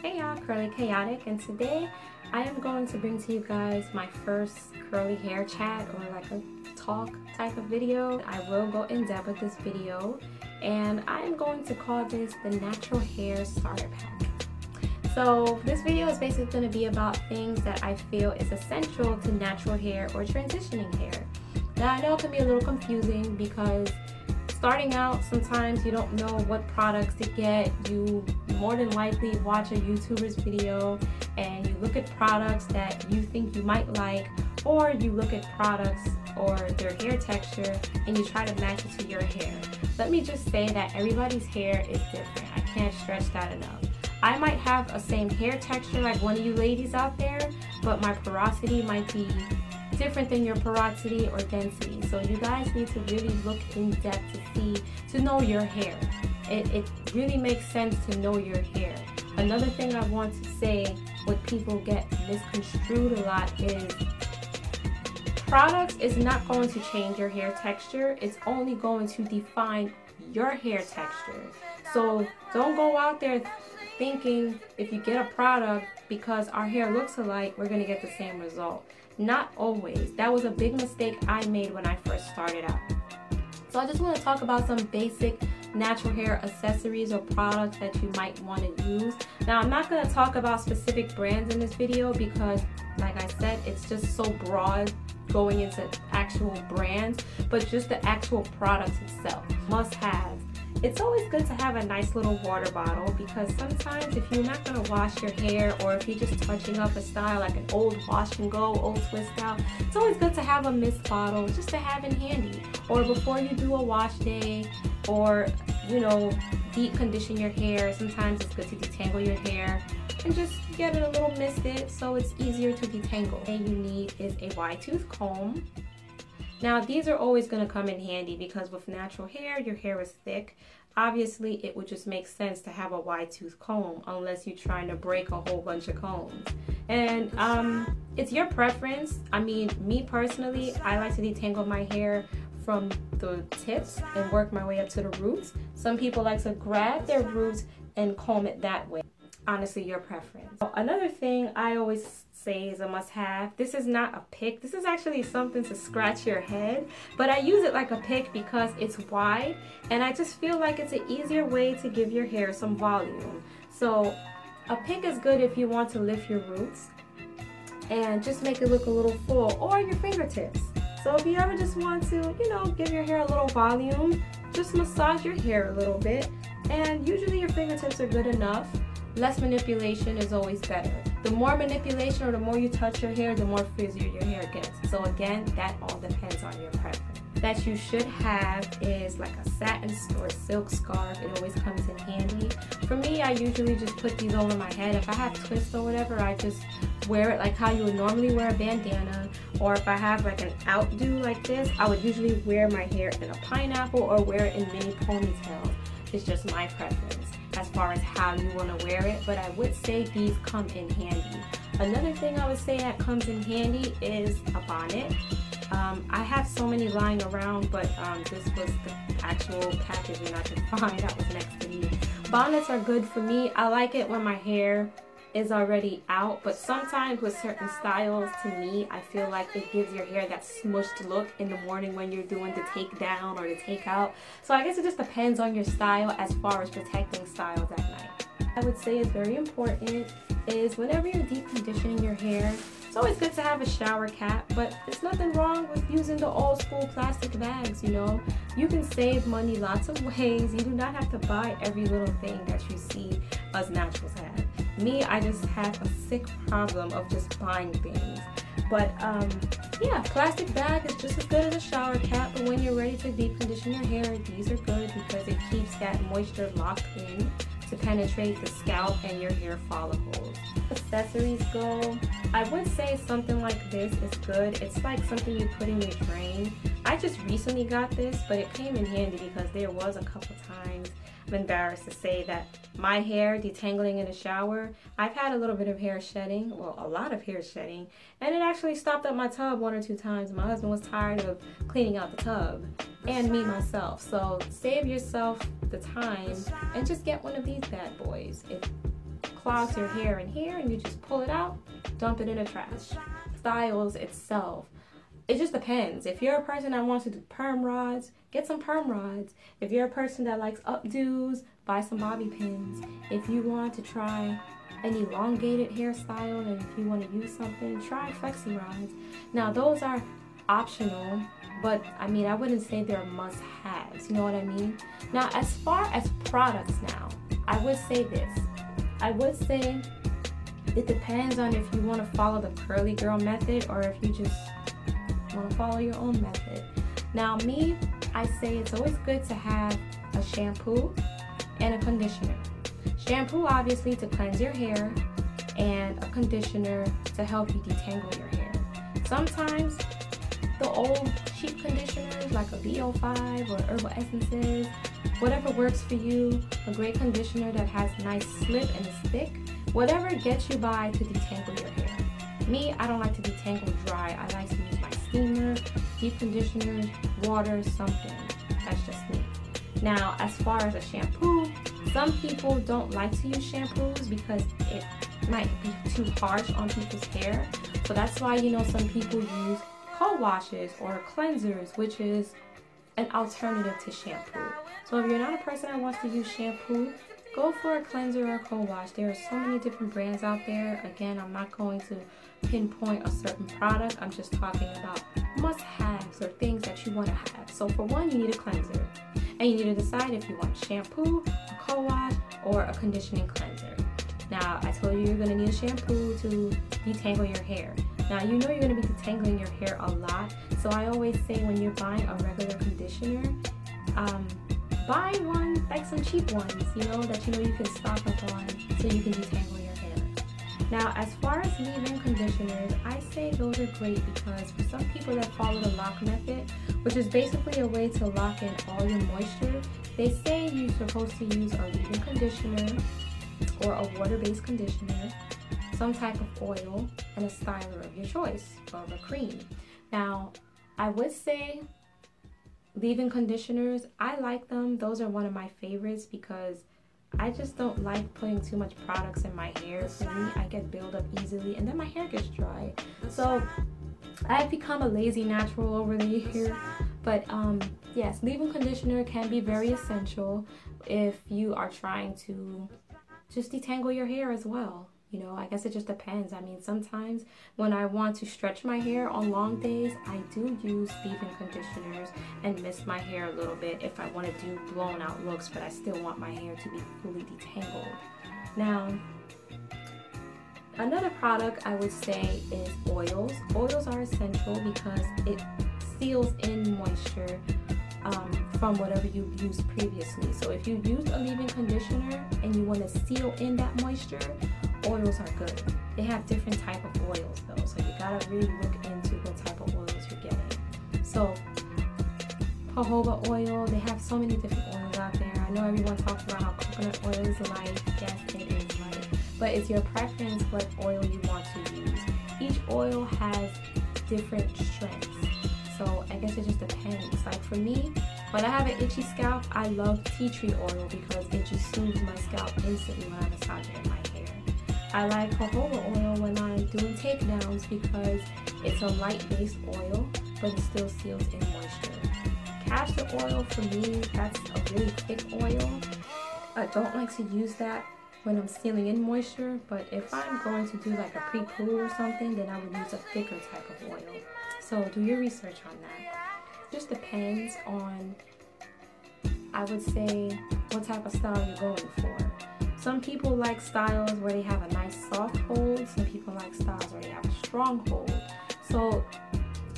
Hey y'all, Curlychaotic, and today I am going to bring to you guys my first curly hair chat or like a talk type of video. I will go in depth with this video and I am going to call this the Natural Hair Starter Pack. So this video is basically going to be about things that I feel is essential to natural hair or transitioning hair. Now I know it can be a little confusing because starting out, sometimes you don't know what products to get. You more than likely watch a YouTuber's video and you look at products that you think you might like, or you look at products or their hair texture and you try to match it to your hair. Let me just say that everybody's hair is different. I can't stress that enough. I might have a same hair texture like one of you ladies out there, but my porosity might be different than your porosity or density. So you guys need to really look in depth to know your hair. It really makes sense to know your hair. Another thing I want to say, what people get misconstrued a lot is products is not going to change your hair texture. It's only going to define your hair texture. So don't go out there thinking if you get a product because our hair looks alike, we're going to get the same result. Not always. That was a big mistake I made when I first started out. So I just want to talk about some basic natural hair accessories or products that you might want to use. Now I'm not going to talk about specific brands in this video because, like I said, it's just so broad going into actual brands, but just the actual products itself. Must have. It's always good to have a nice little water bottle because sometimes if you're not going to wash your hair or if you're just touching up a style like an old wash and go, old twist style, it's always good to have a mist bottle just to have in handy. Or before you do a wash day or, you know, deep condition your hair, sometimes it's good to detangle your hair and just get it a little misted so it's easier to detangle. And you need is a wide tooth comb. Now these are always going to come in handy because with natural hair, your hair is thick. Obviously, it would just make sense to have a wide tooth comb unless you're trying to break a whole bunch of combs. And it's your preference. I mean, me personally, I like to detangle my hair from the tips and work my way up to the roots. Some people like to grab their roots and comb it that way. Honestly, your preference. Another thing I always say is a must-have. This is not a pick. This is actually something to scratch your head, but I use it like a pick because it's wide and I just feel like it's an easier way to give your hair some volume. So a pick is good if you want to lift your roots and just make it look a little full, or your fingertips. So if you ever just want to, you know, give your hair a little volume, just massage your hair a little bit, and usually your fingertips are good enough. Less manipulation is always better. The more manipulation or the more you touch your hair, the more frizzier your hair gets. So again, that all depends on your preference. That you should have is like a satin or silk scarf. It always comes in handy. For me, I usually just put these over my head. If I have twists or whatever, I just wear it like how you would normally wear a bandana. Or if I have like an outdo like this, I would usually wear my hair in a pineapple or wear it in mini ponytails. It's just my preference as far as how you want to wear it, but I would say these come in handy. Another thing I would say that comes in handy is a bonnet. I have so many lying around, but this was the actual packaging I could find that was next to me. Bonnets are good for me. I like it when my hair is already out, but sometimes with certain styles, to me, I feel like it gives your hair that smushed look in the morning when you're doing the take down or the take out. So I guess it just depends on your style as far as protecting styles at night. I would say is very important is whenever you're deep conditioning your hair, it's always good to have a shower cap, but there's nothing wrong with using the old school plastic bags, you know. You can save money lots of ways. You do not have to buy every little thing that you see us naturals have. Me, I just have a sick problem of just buying things. But yeah, plastic bag is just as good as a shower cap, but when you're ready to deep condition your hair, these are good because it keeps that moisture locked in to penetrate the scalp and your hair follicles. Accessories go, I would say something like this is good. It's like something you put in your drain. I just recently got this, but it came in handy because there was a couple times, I'm embarrassed to say, that my hair detangling in the shower, I've had a little bit of hair shedding, well, a lot of hair shedding, and it actually stopped up my tub 1 or 2 times. My husband was tired of cleaning out the tub, and me myself. So save yourself the time and just get one of these bad boys. It clogs your hair in here and you just pull it out, dump it in the trash. Styles itself, it just depends. If you're a person that wants to do perm rods, get some perm rods. If you're a person that likes updos, buy some bobby pins. If you want to try an elongated hairstyle and if you want to use something, try flexi rods. Now those are optional, but I mean, I wouldn't say they're must-haves, you know what I mean? Now as far as products now, I would say this. I would say it depends on if you want to follow the curly girl method or if you just want to follow your own method. Now me, I say it's always good to have a shampoo and a conditioner. Shampoo obviously to cleanse your hair and a conditioner to help you detangle your hair. Sometimes the old cheap conditioners like a BO5 or Herbal Essences, whatever works for you, a great conditioner that has nice slip and is thick, whatever gets you by to detangle your hair. Me, I don't like to detangle dry. I like to use my steamer, deep conditioners, water, something. That's just me. Now, as far as a shampoo, some people don't like to use shampoos because it might be too harsh on people's hair. So that's why, you know, some people use co-washes or cleansers, which is an alternative to shampoo. So if you're not a person that wants to use shampoo, go for a cleanser or a co-wash. There are so many different brands out there. Again, I'm not going to pinpoint a certain product. I'm just talking about must-haves or things that you want to have. So for one, you need a cleanser. And you need to decide if you want shampoo, a co-wash, or a conditioning cleanser. Now, I told you you're going to need a shampoo to detangle your hair. Now, you know you're going to be detangling your hair a lot. So I always say when you're buying a regular conditioner, buy one, like some cheap ones, you know, that you know you can stock up on so you can detangle your hair. Now, as far as leave-in conditioners, I say those are great because for some people that follow the lock method, which is basically a way to lock in all your moisture, they say you're supposed to use a leave-in conditioner or a water-based conditioner, some type of oil, and a styler of your choice, or a cream. Now, I would say leave-in conditioners, I like them. Those are one of my favorites because I just don't like putting too much products in my hair. For me, I get buildup easily and then my hair gets dry. So I've become a lazy natural over the year. But yes, leave-in conditioner can be very essential if you are trying to just detangle your hair as well. You know, I guess it just depends. I mean, sometimes when I want to stretch my hair on long days, I do use leave-in conditioners and mist my hair a little bit if I want to do blown out looks, but I still want my hair to be fully detangled. Now, another product I would say is oils. Oils are essential because it seals in moisture from whatever you used previously. So if you used a leave-in conditioner and you want to seal in that moisture, oils are good. They have different type of oils though, so you gotta really look into what type of oils you're getting. So jojoba oil, they have so many different oils out there. I know everyone talks about how coconut oil is light. Yes, it is light, but it's your preference what oil you want to use. Each oil has different strengths, so I guess it just depends. Like for me, when I have an itchy scalp, I love tea tree oil because it just soothes my scalp instantly when I massage it in my hair. I like jojoba oil when I'm doing takedowns because it's a light-based oil, but it still seals in moisture. Castor oil, for me, that's a really thick oil. I don't like to use that when I'm sealing in moisture, but if I'm going to do like a pre-poo or something, then I would use a thicker type of oil. So do your research on that. Just depends on, I would say, what type of style you're going for. Some people like styles where they have a nice soft hold. Some people like styles where they have a strong hold. So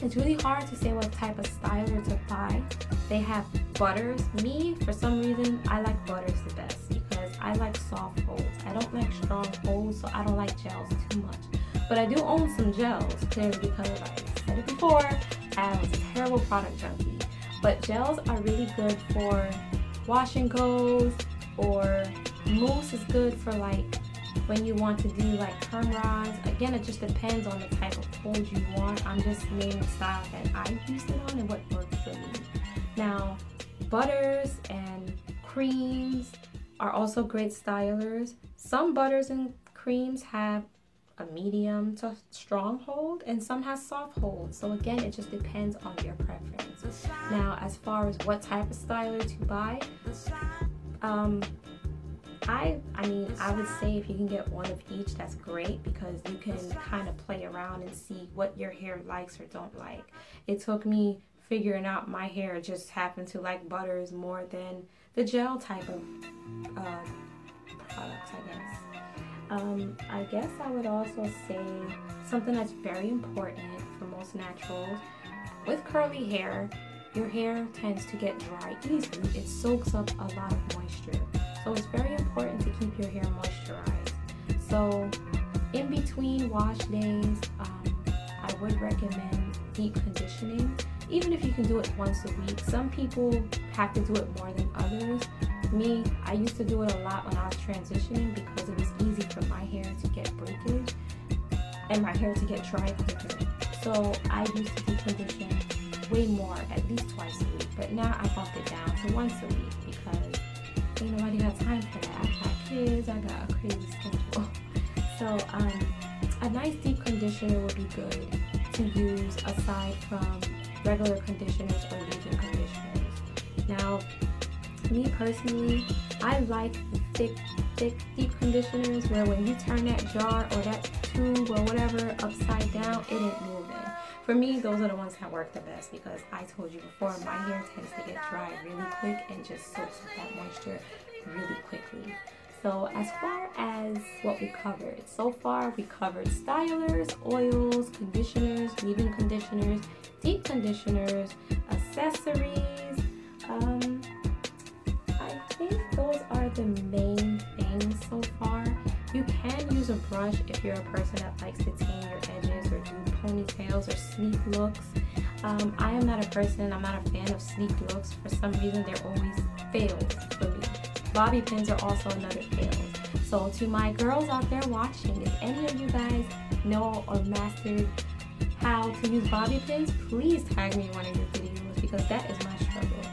it's really hard to say what type of styler to buy. They have butters. Me, for some reason, I like butters the best because I like soft holds. I don't like strong holds, so I don't like gels too much. But I do own some gels, clearly because I said it before, I was a terrible product junkie. But gels are really good for wash and goes, or mousse is good for like when you want to do like perm rods. Again, it just depends on the type of hold you want. I'm just naming styles that I used it on and what works for me. Now, butters and creams, are also great stylers. Some butters and creams have a medium to strong hold, and some has soft hold. So again, it just depends on your preference. Now, as far as what type of styler to buy, I mean, I would say if you can get one of each, that's great, because you can kind of play around and see what your hair likes or don't like. It took me figuring out my hair just happened to like butters more than the gel type of products, I guess I would also say something that's very important for most naturals. With curly hair, your hair tends to get dry easily. It soaks up a lot of moisture. So it's very important to keep your hair moisturized. So in between wash days, I would recommend deep conditioning, even if you can do it once a week. Some people have to do it more than others. Me, I used to do it a lot when I was transitioning because it was easy for my hair to get breakage and my hair to get dry quicker. So I used to deep condition way more, at least twice a week. But now I bumped it down to once a week because ain't nobody got time for that. I got kids, I got a crazy schedule. So a nice deep conditioner would be good to use aside from regular conditioners or leave-in conditioners. Now, me personally, I like thick deep conditioners where when you turn that jar or that tube or whatever upside down, it ain't moving. For me, those are the ones that work the best because I told you before, my hair tends to get dry really quick and just soaks up that moisture really quickly. So as far as what we covered, so far we covered stylers, oils, conditioners, leave-in conditioners, deep conditioners, accessories. I think those are the main things so far. You can use a brush if you're a person that likes to tame your edges or do ponytails or sleek looks. I am not a person, I'm not a fan of sleek looks. For some reason, they're always fails for me. Bobby pins are also another fail. So to my girls out there watching, if any of you guys know or mastered how to use bobby pins, please tag me in one of your videos because that is my struggle.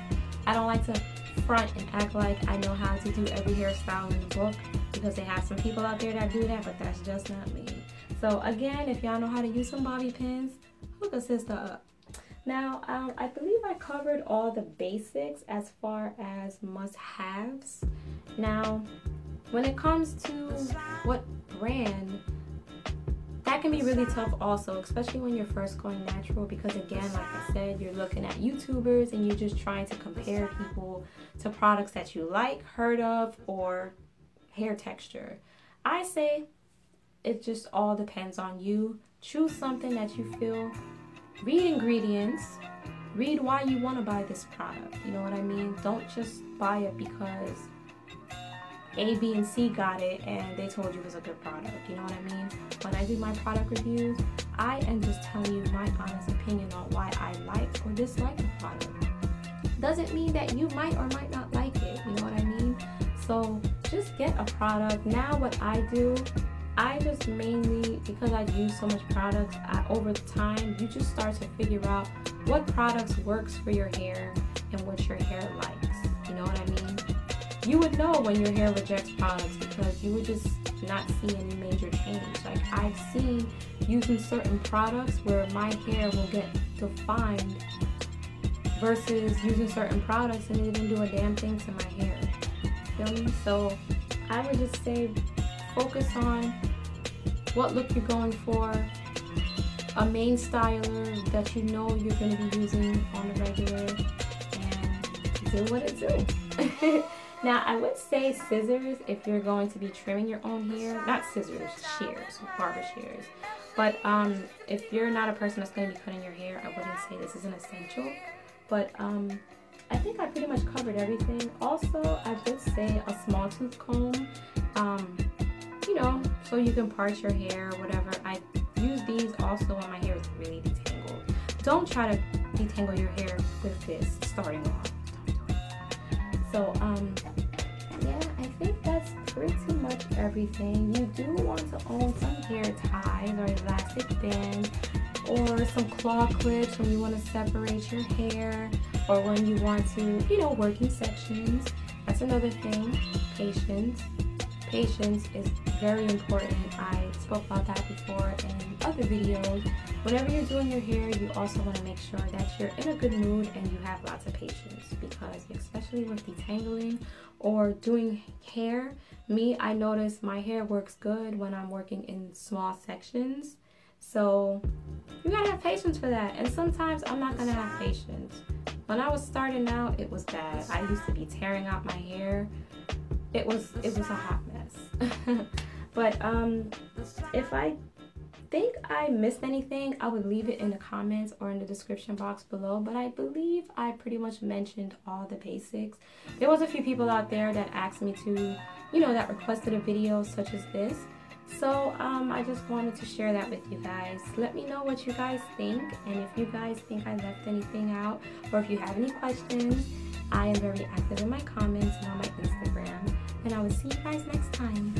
I don't like to front and act like I know how to do every hairstyle in the book because they have some people out there that do that, but that's just not me. So again, if y'all know how to use some bobby pins, hook a sister up. Now, I believe I covered all the basics as far as must-haves. Now, when it comes to what brand, that can be really tough also, especially when you're first going natural because again, like I said, you're looking at YouTubers and you're just trying to compare people to products that you like, heard of, or hair texture. I say it just all depends on you. Choose something that you feel. Read ingredients. Read why you want to buy this product. You know what I mean? Don't just buy it because A, B, and C got it and they told you it was a good product. You know what I mean? When I do my product reviews, I am just telling you my honest opinion on why I like or dislike the product. Doesn't mean that you might or might not like it. You know what I mean? So just get a product. Now what I do, I just mainly, because I use so much products, over time, you just start to figure out what products works for your hair and what your hair likes. You know what I mean? You would know when your hair rejects products because you would just not see any major change. Like I've seen using certain products where my hair will get defined versus using certain products and it didn't do a damn thing to my hair. Feel me? So I would just say focus on what look you're going for, a main styler that you know you're going to be using on the regular, and do what it do. Now, I would say scissors if you're going to be trimming your own hair. Not scissors, shears, barber shears. But if you're not a person that's going to be cutting your hair, I wouldn't say this is an essential. But I think I pretty much covered everything. Also, I would say a small tooth comb, you know, so you can part your hair or whatever. I use these also when my hair is really detangled. Don't try to detangle your hair with this starting off. So, yeah, I think that's pretty much everything. You do want to own some hair ties or elastic bands or some claw clips when you want to separate your hair or when you want to, you know, working sections. That's another thing. Patience. Patience is very important. I spoke about that before in other videos. Whenever you're doing your hair, you also want to make sure that you're in a good mood and you have lots of patience, because especially with detangling or doing hair, I notice my hair works good when I'm working in small sections. So you gotta have patience for that. And sometimes I'm not gonna have patience. When I was starting out, it was bad. I used to be tearing out my hair. It was a hot mess. But if I think I missed anything, I would leave it in the comments or in the description box below. But I believe I pretty much mentioned all the basics. There was a few people out there that asked me to, that requested a video such as this. So I just wanted to share that with you guys. Let me know what you guys think, and if you guys think I left anything out, or if you have any questions. I am very active in my comments and on my Instagram, and I will see you guys next time.